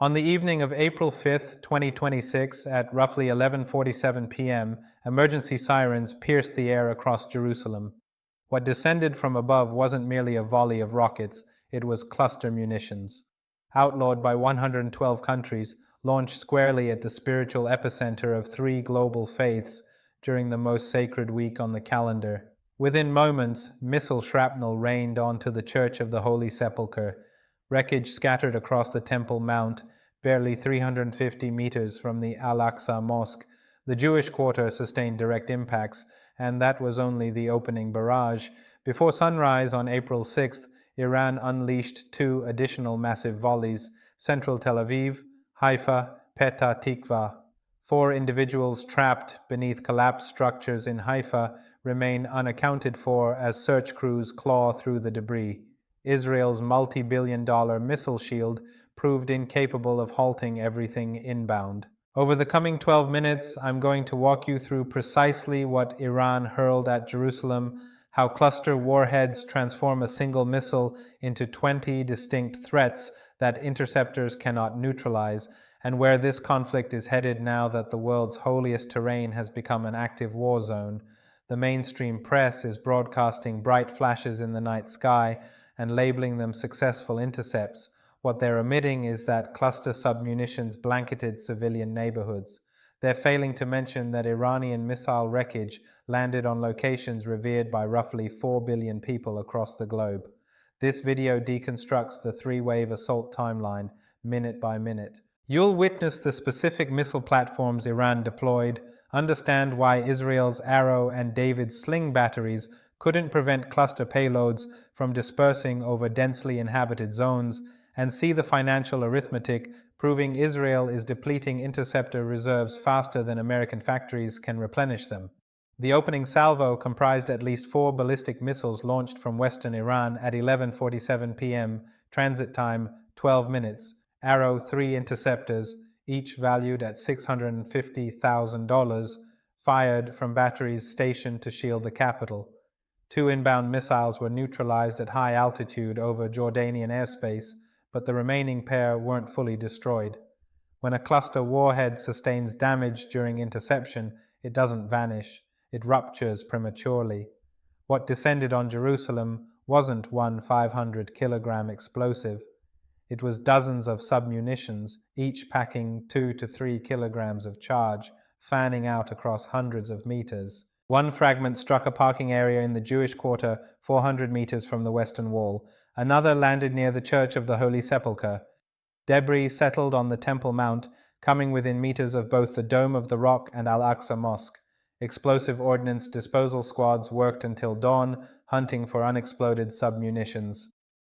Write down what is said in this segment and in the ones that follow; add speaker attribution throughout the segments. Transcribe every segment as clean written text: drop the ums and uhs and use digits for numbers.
Speaker 1: On the evening of April 5th, 2026, at roughly 11:47 p.m., emergency sirens pierced the air across Jerusalem. What descended from above wasn't merely a volley of rockets, it was cluster munitions. Outlawed by 112 countries, launched squarely at the spiritual epicenter of three global faiths during the most sacred week on the calendar. Within moments, missile shrapnel rained onto the Church of the Holy Sepulchre. Wreckage scattered across the Temple Mount, barely 350 meters from the Al-Aqsa Mosque. The Jewish quarter sustained direct impacts, and that was only the opening barrage. Before sunrise on April 6th, Iran unleashed two additional massive volleys: central Tel Aviv, Haifa, Petah Tikva. Four individuals trapped beneath collapsed structures in Haifa remain unaccounted for as search crews claw through the debris. Israel's multi-billion-dollar missile shield proved incapable of halting everything inbound. Over the coming 12 minutes, I'm going to walk you through precisely what Iran hurled at Jerusalem, how cluster warheads transform a single missile into 20 distinct threats that interceptors cannot neutralize, and where this conflict is headed now that the world's holiest terrain has become an active war zone. The mainstream press is broadcasting bright flashes in the night sky and labeling them successful intercepts. What they're omitting is that cluster submunitions blanketed civilian neighborhoods. They're failing to mention that Iranian missile wreckage landed on locations revered by roughly 4 billion people across the globe. This video deconstructs the three-wave assault timeline, minute by minute. You'll witness the specific missile platforms Iran deployed, understand why Israel's Arrow and David's Sling batteries couldn't prevent cluster payloads from dispersing over densely inhabited zones, and see the financial arithmetic proving Israel is depleting interceptor reserves faster than American factories can replenish them. The opening salvo comprised at least 4 ballistic missiles launched from western Iran at 11:47 p.m., transit time 12 minutes. Arrow 3 interceptors, each valued at $650,000, fired from batteries stationed to shield the capital. 2 inbound missiles were neutralized at high altitude over Jordanian airspace, but the remaining pair weren't fully destroyed. When a cluster warhead sustains damage during interception, it doesn't vanish, it ruptures prematurely. What descended on Jerusalem wasn't one 500-kilogram explosive. It was dozens of submunitions, each packing 2 to 3 kilograms of charge, fanning out across hundreds of meters. One fragment struck a parking area in the Jewish quarter 400 meters from the western wall. Another landed near the Church of the Holy Sepulchre. Debris settled on the Temple Mount, coming within meters of both the Dome of the Rock and Al-Aqsa Mosque. Explosive ordnance disposal squads worked until dawn, hunting for unexploded submunitions.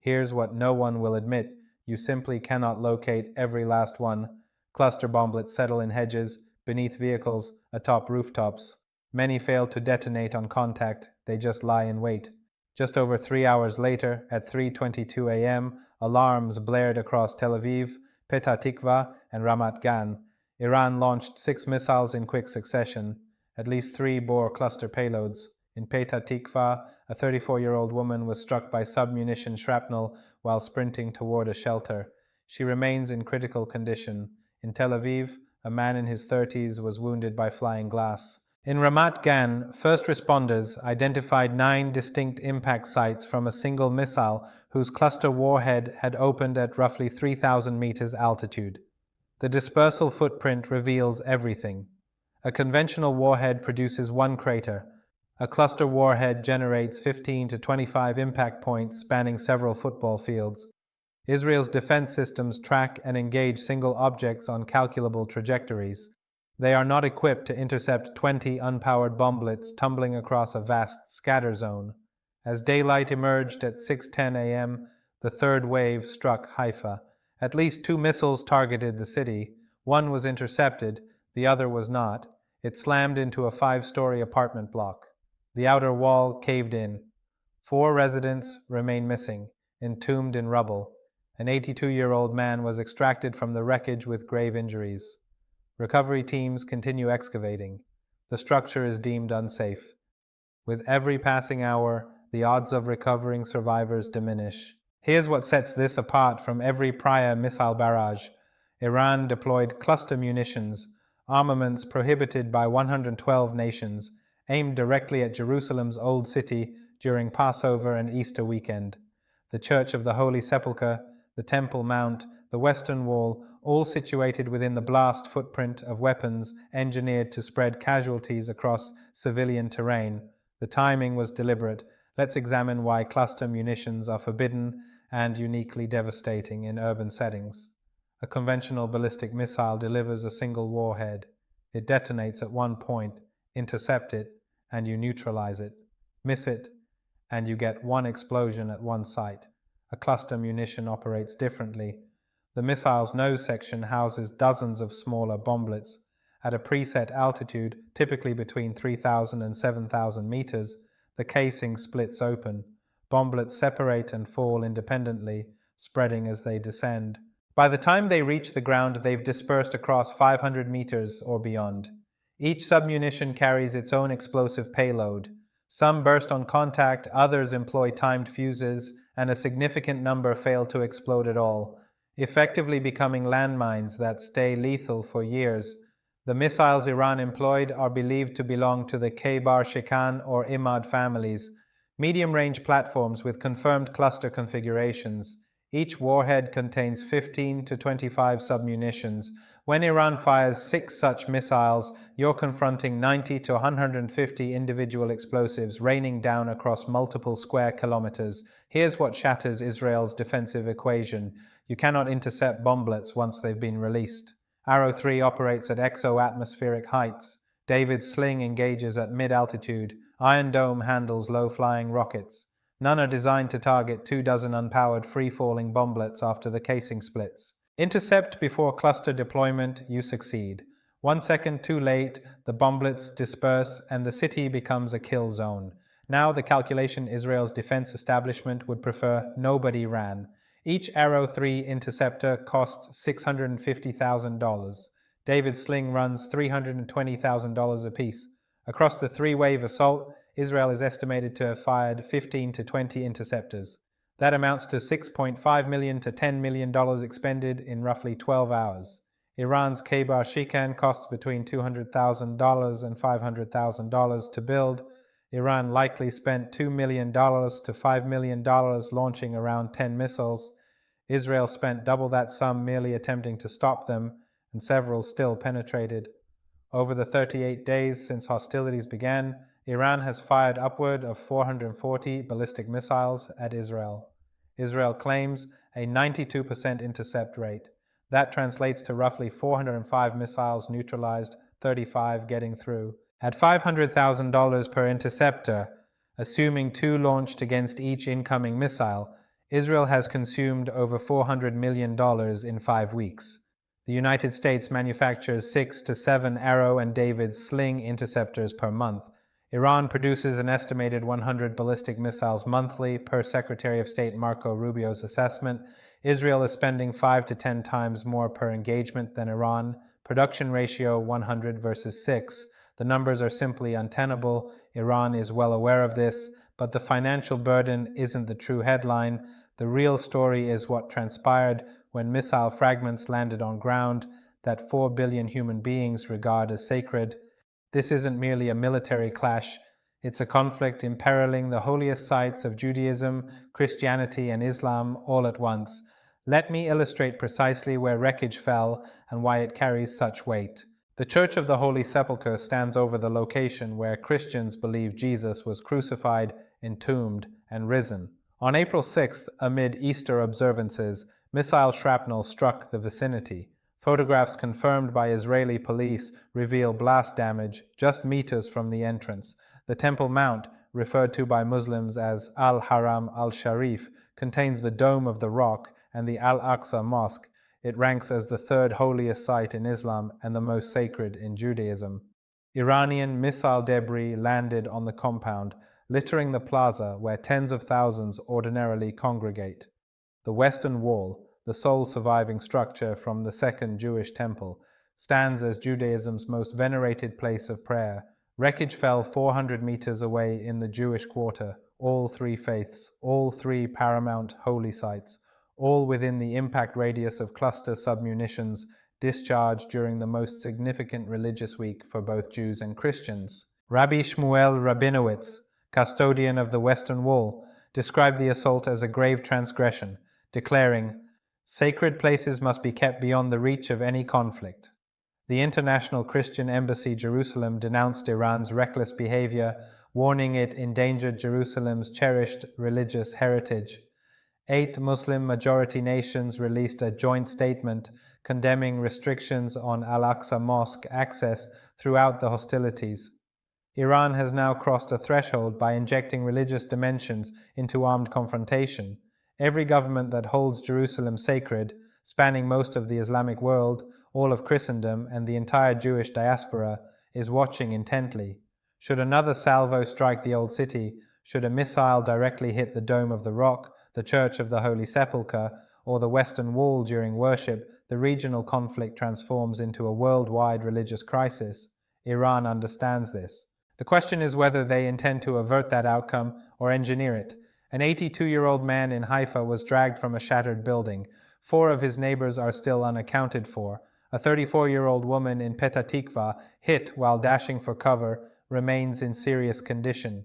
Speaker 1: Here's what no one will admit: you simply cannot locate every last one. Cluster bomblets settle in hedges, beneath vehicles, atop rooftops. Many fail to detonate on contact, they just lie in wait. Just over 3 hours later, at 3:22 a.m., alarms blared across Tel Aviv, Petah Tikva, and Ramat Gan. Iran launched 6 missiles in quick succession. At least 3 bore cluster payloads. In Petah Tikva, a 34-year-old woman was struck by submunition shrapnel while sprinting toward a shelter. She remains in critical condition. In Tel Aviv, a man in his 30s was wounded by flying glass. In Ramat Gan, first responders identified 9 distinct impact sites from a single missile whose cluster warhead had opened at roughly 3,000 meters altitude. The dispersal footprint reveals everything. A conventional warhead produces 1 crater. A cluster warhead generates 15 to 25 impact points spanning several football fields. Israel's defense systems track and engage single objects on calculable trajectories. They are not equipped to intercept 20 unpowered bomblets tumbling across a vast scatter zone. As daylight emerged at 6:10 a.m., the third wave struck Haifa. At least 2 missiles targeted the city. One was intercepted, the other was not. It slammed into a 5-story apartment block. The outer wall caved in. 4 residents remain missing, entombed in rubble. An 82-year-old man was extracted from the wreckage with grave injuries. Recovery teams continue excavating. The structure is deemed unsafe. With every passing hour, the odds of recovering survivors diminish. Here's what sets this apart from every prior missile barrage. Iran deployed cluster munitions, armaments prohibited by 112 nations, aimed directly at Jerusalem's Old City during Passover and Easter weekend. The Church of the Holy Sepulchre, the Temple Mount, the Western Wall, all situated within the blast footprint of weapons engineered to spread casualties across civilian terrain. The timing was deliberate. Let's examine why cluster munitions are forbidden and uniquely devastating in urban settings. A conventional ballistic missile delivers a single warhead. It detonates at one point, intercept it, and you neutralize it. Miss it, and you get one explosion at one site. A cluster munition operates differently. The missile's nose section houses dozens of smaller bomblets. At a preset altitude, typically between 3,000 and 7,000 meters, the casing splits open. Bomblets separate and fall independently, spreading as they descend. By the time they reach the ground, they've dispersed across 500 meters or beyond. Each submunition carries its own explosive payload. Some burst on contact, others employ timed fuses, and a significant number fail to explode at all, effectively becoming landmines that stay lethal for years. The missiles Iran employed are believed to belong to the Khaybar-Shikan or Imad families, medium-range platforms with confirmed cluster configurations. Each warhead contains 15 to 25 submunitions. When Iran fires 6 such missiles, you're confronting 90 to 150 individual explosives raining down across multiple square kilometers. Here's what shatters Israel's defensive equation. You cannot intercept bomblets once they've been released. Arrow 3 operates at exo-atmospheric heights. David's sling engages at mid-altitude. Iron Dome handles low-flying rockets. None are designed to target 24 unpowered free-falling bomblets after the casing splits. Intercept before cluster deployment, you succeed. 1 second too late, the bomblets disperse and the city becomes a kill zone. Now the calculation Israel's defense establishment would prefer nobody ran. Each Arrow 3 interceptor costs $650,000. David's sling runs $320,000 apiece. Across the 3-wave assault, Israel is estimated to have fired 15 to 20 interceptors. That amounts to $6.5 million to $10 million expended in roughly 12 hours. Iran's Khaybar-Shikan costs between $200,000 and $500,000 to build. Iran likely spent $2 million to $5 million launching around 10 missiles. Israel spent double that sum merely attempting to stop them, and several still penetrated. Over the 38 days since hostilities began, Iran has fired upward of 440 ballistic missiles at Israel. Israel claims a 92% intercept rate. That translates to roughly 405 missiles neutralized, 35 getting through. At $500,000 per interceptor, assuming 2 launched against each incoming missile, Israel has consumed over $400 million in 5 weeks. The United States manufactures 6 to 7 Arrow and David's sling interceptors per month. Iran produces an estimated 100 ballistic missiles monthly, per Secretary of State Marco Rubio's assessment. Israel is spending 5 to 10 times more per engagement than Iran. Production ratio 100 versus 6. The numbers are simply untenable. Iran is well aware of this, but the financial burden isn't the true headline. The real story is what transpired when missile fragments landed on ground that 4 billion human beings regard as sacred. This isn't merely a military clash, it's a conflict imperiling the holiest sites of Judaism, Christianity, and Islam all at once. Let me illustrate precisely where wreckage fell and why it carries such weight. The Church of the Holy Sepulchre stands over the location where Christians believe Jesus was crucified, entombed, and risen. On April 6th, amid Easter observances, missile shrapnel struck the vicinity. Photographs confirmed by Israeli police reveal blast damage just meters from the entrance. The Temple Mount, referred to by Muslims as Al-Haram al-Sharif, contains the Dome of the Rock and the Al-Aqsa Mosque. It ranks as the 3rd holiest site in Islam and the most sacred in Judaism. Iranian missile debris landed on the compound, littering the plaza where tens of thousands ordinarily congregate. The Western Wall, the sole surviving structure from the Second Jewish Temple, stands as Judaism's most venerated place of prayer. Wreckage fell 400 meters away in the Jewish quarter. All 3 faiths, all 3 paramount holy sites, all within the impact radius of cluster submunitions discharged during the most significant religious week for both Jews and Christians. Rabbi Shmuel Rabinowitz, custodian of the Western Wall, described the assault as a grave transgression, declaring, "Sacred places must be kept beyond the reach of any conflict." The International Christian Embassy Jerusalem denounced Iran's reckless behavior, warning it endangered Jerusalem's cherished religious heritage. 8 Muslim-majority nations released a joint statement condemning restrictions on Al-Aqsa Mosque access throughout the hostilities. Iran has now crossed a threshold by injecting religious dimensions into armed confrontation. Every government that holds Jerusalem sacred, spanning most of the Islamic world, all of Christendom, and the entire Jewish diaspora, is watching intently. Should another salvo strike the old city, should a missile directly hit the Dome of the Rock, the Church of the Holy Sepulchre, or the Western Wall during worship, the regional conflict transforms into a worldwide religious crisis. Iran understands this. The question is whether they intend to avert that outcome or engineer it. An 82-year-old man in Haifa was dragged from a shattered building. 4 of his neighbors are still unaccounted for. A 34-year-old woman in Petah Tikva, hit while dashing for cover, remains in serious condition.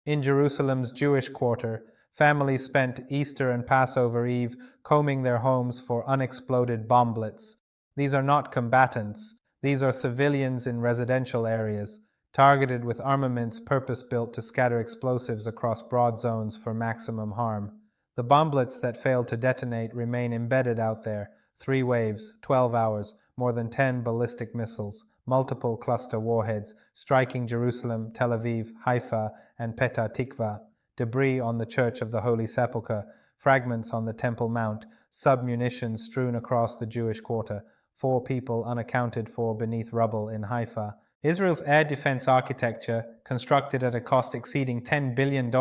Speaker 1: In Jerusalem's Jewish quarter, families spent Easter and Passover Eve combing their homes for unexploded bomblets. These are not combatants. These are civilians in residential areas, targeted with armaments purpose-built to scatter explosives across broad zones for maximum harm. The bomblets that failed to detonate remain embedded out there. 3 waves, 12 hours, more than 10 ballistic missiles, multiple cluster warheads, striking Jerusalem, Tel Aviv, Haifa, and Petah Tikva, debris on the Church of the Holy Sepulchre, fragments on the Temple Mount, sub-munitions strewn across the Jewish quarter, 4 people unaccounted for beneath rubble in Haifa. Israel's air defense architecture, constructed at a cost exceeding $10 billion,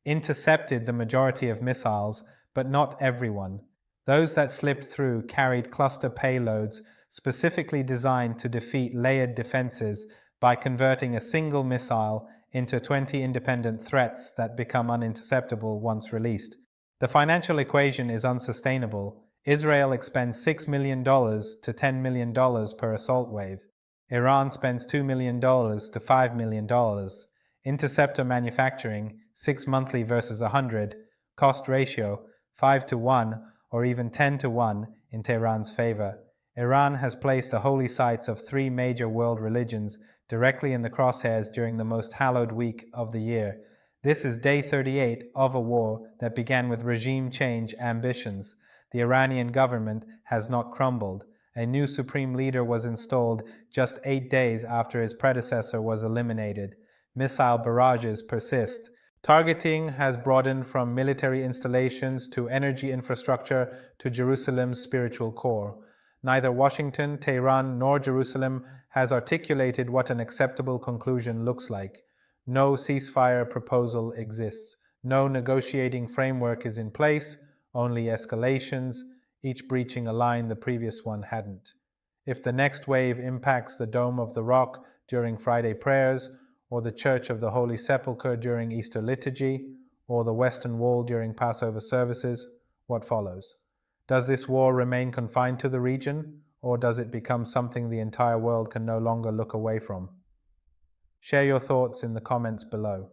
Speaker 1: intercepted the majority of missiles, but not everyone. Those that slipped through carried cluster payloads specifically designed to defeat layered defenses by converting a single missile into 20 independent threats that become uninterceptable once released. The financial equation is unsustainable. Israel expends $6 million to $10 million per assault wave. Iran spends $2 million to $5 million. Interceptor manufacturing, 6 monthly versus 100, cost ratio, 5 to 1 or even 10 to 1 in Tehran's favor. Iran has placed the holy sites of 3 major world religions directly in the crosshairs during the most hallowed week of the year. This is day 38 of a war that began with regime change ambitions. The Iranian government has not crumbled. A new supreme leader was installed just 8 days after his predecessor was eliminated. Missile barrages persist. Targeting has broadened from military installations to energy infrastructure to Jerusalem's spiritual core. Neither Washington, Tehran, nor Jerusalem has articulated what an acceptable conclusion looks like. No ceasefire proposal exists. No negotiating framework is in place, only escalations, each breaching a line the previous one hadn't. If the next wave impacts the Dome of the Rock during Friday prayers, or the Church of the Holy Sepulchre during Easter liturgy, or the Western Wall during Passover services, what follows? Does this war remain confined to the region, or does it become something the entire world can no longer look away from? Share your thoughts in the comments below.